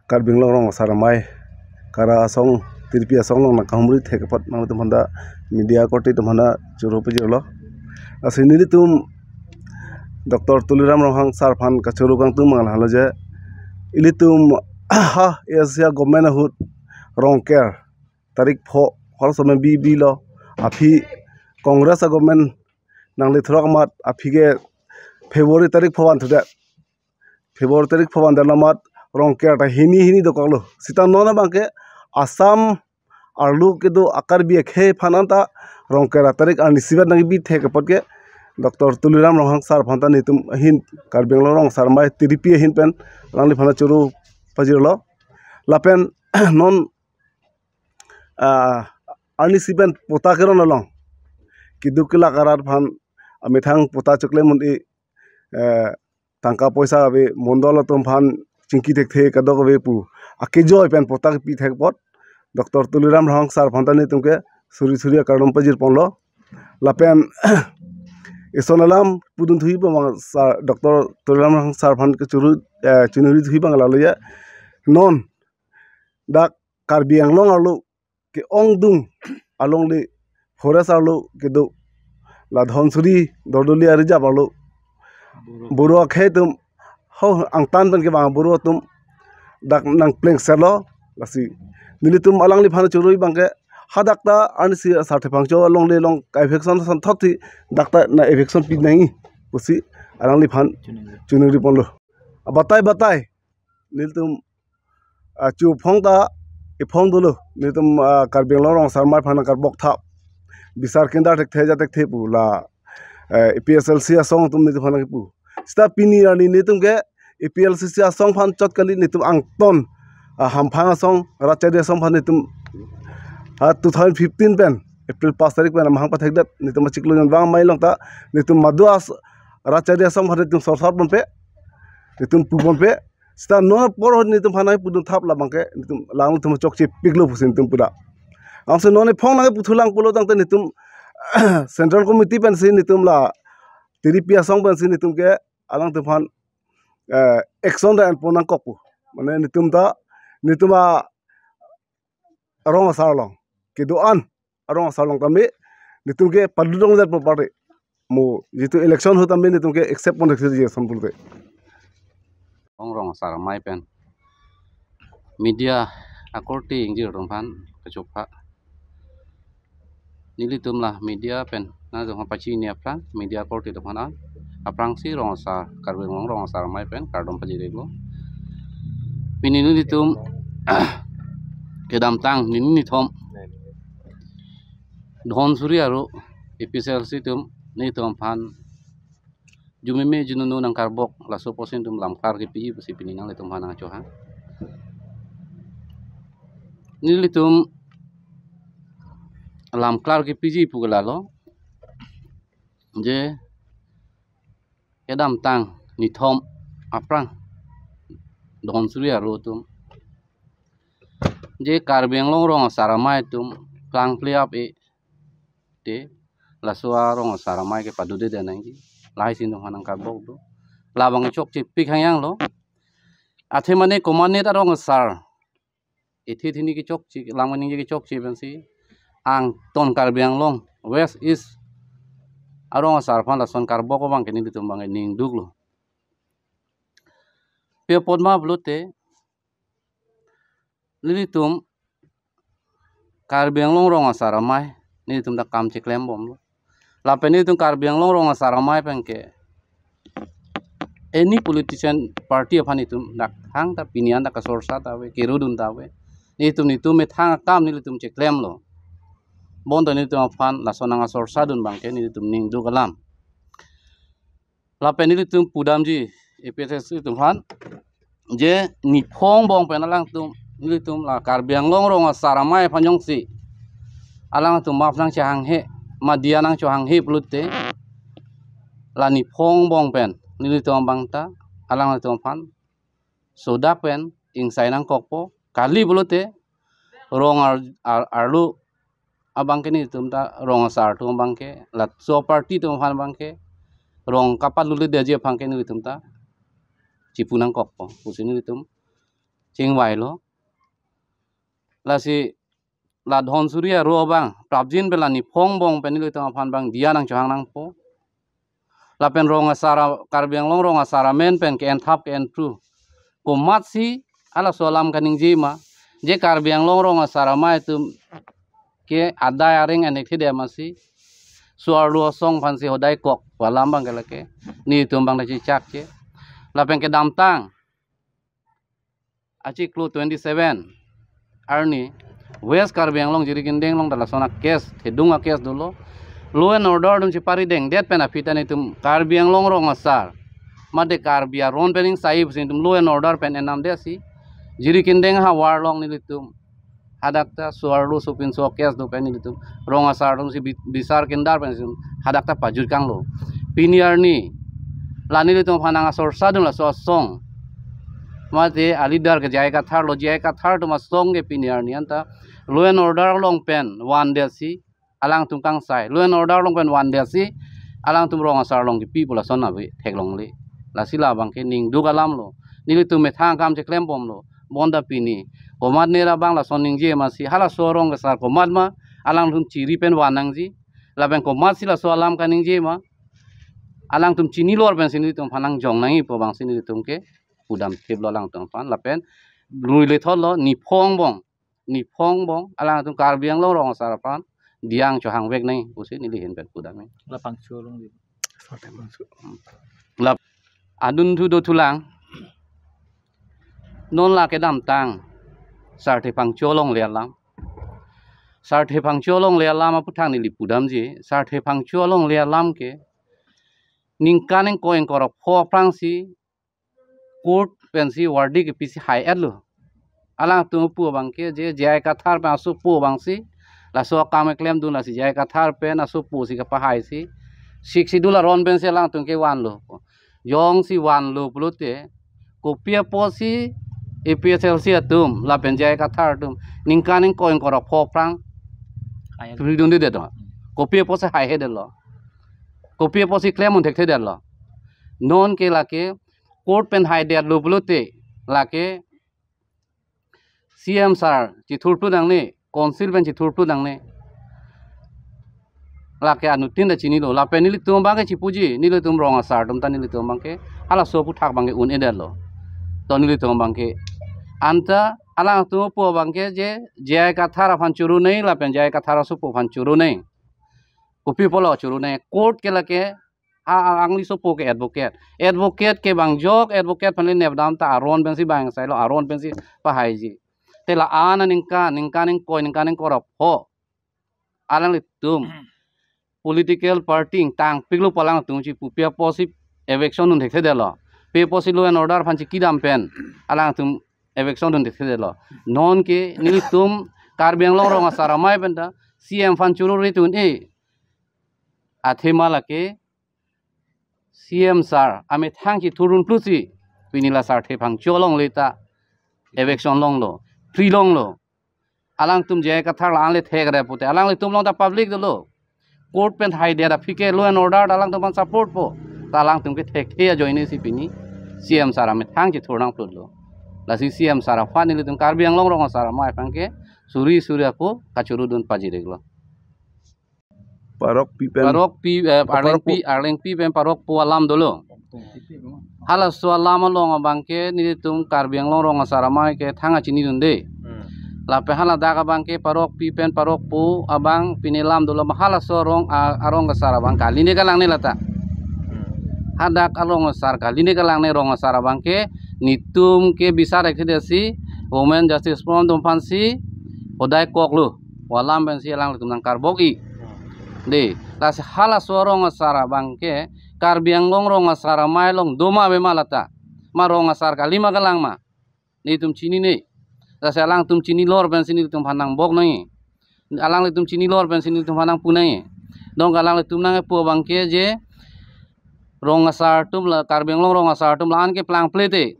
Karbing long saramai kara asong tirpi asong long nakamuri thekapat nang tumanda media korti tumanda churu pujirlo asini tum Dr. Tuliram Rohang Sarphan kachuru kang tum mangal halo je ilitum ha Asia government hut rong care tarik pho hol some bi lo api Congress government nang lithrak mat apige February tarik pho an thuda February tarik pho an dalamat rong care ta hini do kalo sita nona bangke Assam arlu ke do akar bi khe phananta rong care tarik an sibat nang bi the kapot ke Dr. Tuliram Rohang Sarphan ta nitum hin Karbing rong sarmai tiripi hin pen langli phana churu pajirlo lapen non ani siben pota kero nolong kidukila karar phan amithang pota chukle mundi tangka poisa abe mondol tum phan chingki the kadok abe pu akejo pen pota pi thek pot Dr. Tuliram Rohang Sarphan ta nitum ke suri karom pajir ponlo lapen isonalam pudun thui bang Dr. Tuliram Rohang Sarphan ke churu chunuri thui bang laloya non dak Karbi Anglong arlo ke ong dung along le forest arlo ke do la dhonsuri dordoli arija arlo buru khe tum ho angtan ban ke bang buru tum dak nang pleng selo lasi nilitum alang li phana churui bang ke hadakta ansi sarte pangcho along le long infection san thokti dakta na infection pi nahi pusi alang li phan chunuri ponlo batai nilitum chu phongda ifong dulu nitum Karbing rong sarmai phana karbok thap bisar kendar tek theja tek thepu la EPSLC asong tum nitum phana pu sta pini ani nitum ke EPSLC asong phan chot kali nitum angton hamphang asong rachari asong phan nitum 2015 pen April 5 tarik pen mahang pathek dat nitum chiklo jan wang mai long ta nitum maduas rachari asong phan nitum sorsar bon pe nitum pu bon pe sta no por nitum phana pudun thap la bangke nitum lang tum chokchi piglo pusin tum pura amse no ne phong na puthulang pulo tang nitum central committee pen sin nitum la tiripia song pen sin nitum ke alang tum phan action da ponang kokpu mane nituma arong asarlong ke doan arong asarlong kami nitum ke padudong dat pare mo jitu election ho tambe nitum ke accept pon rakhi je sampulte rong saramai pen media akorti ingjil rompan kecopa nilitum lah media pen na jong pachi ni apra media akorti domana aprang si rong sa Karbing rong saramai pen kardom pajirelo pini nilitum kedam tang nini thom dhon suri aru EPSLC tum ni thom phan jumime jununu nang karbok la soposin tum lamkar ki pi si pininang letum hanang choha nilitum lamkar ki piji pugalalo je kedam tang ni thom aprang don suri aru tum je Karbing rong saramai tum plang pliap e te la suar rong saramai ke padude denangi lai sin hanang karbok do labang chok chi pik hayang lo athe mane komane ta rong sar ethi thini ki chok chi lamani ki chok chi bensi ang ton Karbing long west east arong sar phan la son karbok ko bang keni ditum bang ning duk lo pe podma blute lilitum Karbing rong saramai ni tum da kam chiklem bom lo la peni tum Karbing rong saramai pengke any politician party of hanitum dak hang ta pinian da kasorsa ta we kirudun ta we nitum me thang kam nilitum chiklem lo bon to nitum fan la sonanga sorsa dun bangke nitum ning du kalam la peni nitum pudamji EPSLC tum fan je ni phong bong penalang tum nilitum la Karbing rong saramai phanyong si alang tum map nang chang he madia nang chang he plute la ni phong bong pen nilitum bangta alang tum fan soda pen insai nang kokpo kali plute rong arlu abang ke nitum ta rong sar tum bangke la so party tum fan bangke rong kapal lule deje phangke nilitum ta chipunang kokpo usini nitum chingwai lo la si la dhon surya ro bang prabjin bela ni phong bong penili tong phan bang dia nang chang nang po la pen rong asara karbiang long rong asara men pen ke en thap ke en tru ko mat si ala solam kaning jima je karbiang long rong asara mai tum ke adai aring en ekthi de masi suar lu song phan si hodai kok walam bang ke ni tum bang da chi chak che la pen ke dam tang achi klu 27 arni West Karbi Anglong jiri kindeng long dalam sona kes hedunga kes dulu law and order dum cipari deng det pena fitan itu Karbi Anglong rong asar made Karbi aron pening saib sin tum law and order pen enam desi jiri kindeng ha war long ni tum hadakta suarlu supin so kes do pen ni tum rong asar dum si bisar kindar pen sim hadakta pajur kang lo piniar ni lani tum phanang asor sadum la so song mate alidar ke jai ka thar to ma song ge piniar ni anta law and order long pen one desi alang tum kang sai law and order long pen one desi alang tum rong asar long ki people son na be thek long le la sila bang ke ning du galam lo ni tum me thang kam che klem pom lo bonda pini komat nera bang la son ning je ma si hala so rong ga sar komat ma alang tum chiri pen wanang ji la ben komat sila so alam ka ning je ma alang tum chini lor pen sini tum phanang jong nang po bang sini tum ke udam theb lo lang tum pan la pen lui le thol lo ni phong bong alang tum Karbiang lo rong asar pan diang cho hang vek nai usi ni lihin pen udam ni la pangcho long di la adun thu do thulang non la ke dam tang sar the pang cholong le lam sar the pang cholong le lam apu thang ni li pudam ji sar the pang cholong le lam ke ning kaneng koeng korok pho prang si court pen si wardi ke pisi high ad lo alang tu pu bang ke je jai ka thar pa su pu bang si la so kam klem dun la si jai ka thar pen asu pu si ka pa hai si 60 $, ron ben se lang tung ke wan lo yong si wan lo plute ko pia po si EPSL si atum la pen jai ka thar tum ning kaning koeng korok pho prang pri dun de do ko pia po se hai he de lo ko pia po si klem un thek the de lo non ke la ke court pen hai de lo plute la ke CM sar chi thurpu dang ne council ben chi thurpu dang ne la ke anu tin da chini lo la pen ni tum bang ke chi puji ni lo tum rong asar tum ta ni tum bang ke hala so pu thak bang ke un eder lo to ni tum bang ke anta alang tu po bang ke je jai ka thara phan churu nei la pen jai ka thara su po phan churu nei kopi polo churu nei court ke la ke angli so po ke advocate ke bang jok advocate phan le neb dam ta aron ben si bang sai lo aron ben si pa hai ji te la ana ningka ning korap ho alang le tum political party tang piglo palang tum chi pupia posip eviction nun dekhe delo pe posi law and order phan chi kidam pen alang tum eviction nun dekhe delo non ke nil tum Karbiang long rong asara mai benda CM phan churu ri tun e athema la ke CM sar ame thang chi thurun plusi pinila sar the phang cholong leta eviction long lo free long lo alang tum je ka thar lang le thek re pute alang le tum long da public lo court pen hai de da fike law and order alang tum support po talang tum ke thek the join si pini CM sara me thang chi thorang plut lo la si CM sara fa ni tum Karbiang long rong sara mai phang ke suri ko kachuru dun paji reglo parok pi arleng pi pen parok po alam dolo hala so alam long bangke ni tum Karbiang long rong asara mai ke thanga chini dun de la pe hala daga bangke parok pi pen parok pu abang pinilam dolo hala so rong arong asara bang kali ni kalang ne lata hadak arong asar kali ni kalang ne rong asara bangke ni tum ke bisa rekhe desi women justice from dum fansi odai kok lu walam ben si alang tum nang karboki de la hala so rong asara bangke Karbiang long rong asara mai long doma be malata ma rong asar kali ma galang ma ni tum chini ne la alang tum chini lor ben sini tum phanang bok nai alang le tum chini lor ben sini tum phanang punai dong alang le tum nang po bangke je rong asar tum la Karbiang long rong asar tum lan ke plang plete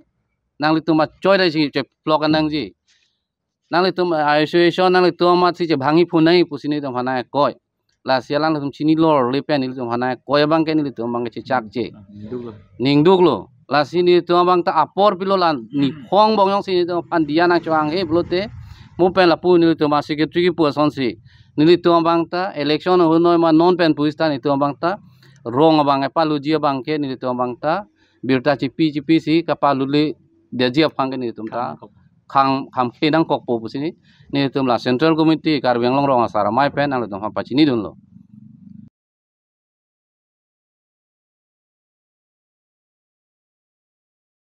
nang le tum ma choi dai si che plok anang ji nang le tum association nang le tum ma si che bhangi punai pusini tum phanai koi la sialang tum chini lor le pen ni tum hanai koi bang ke ni tum bang ke chak che ning duk lo la sini tu bang ta apor pilolan ni phong bong yong sini tu pan dia nang chuang he blote mu pen la pu ni tu ma secretary ki pu son si ni tu bang ta election ho noi ma non pen puista ni tu bang ta rong bang e palu ji bang ke ni tu bang ta birta chipi si ka palu le dia ji phang ke ni tu ta kham ke dang kok pu sini ni tu la central committee kar beng long rong asara mai pen ang tu pa chini dun lo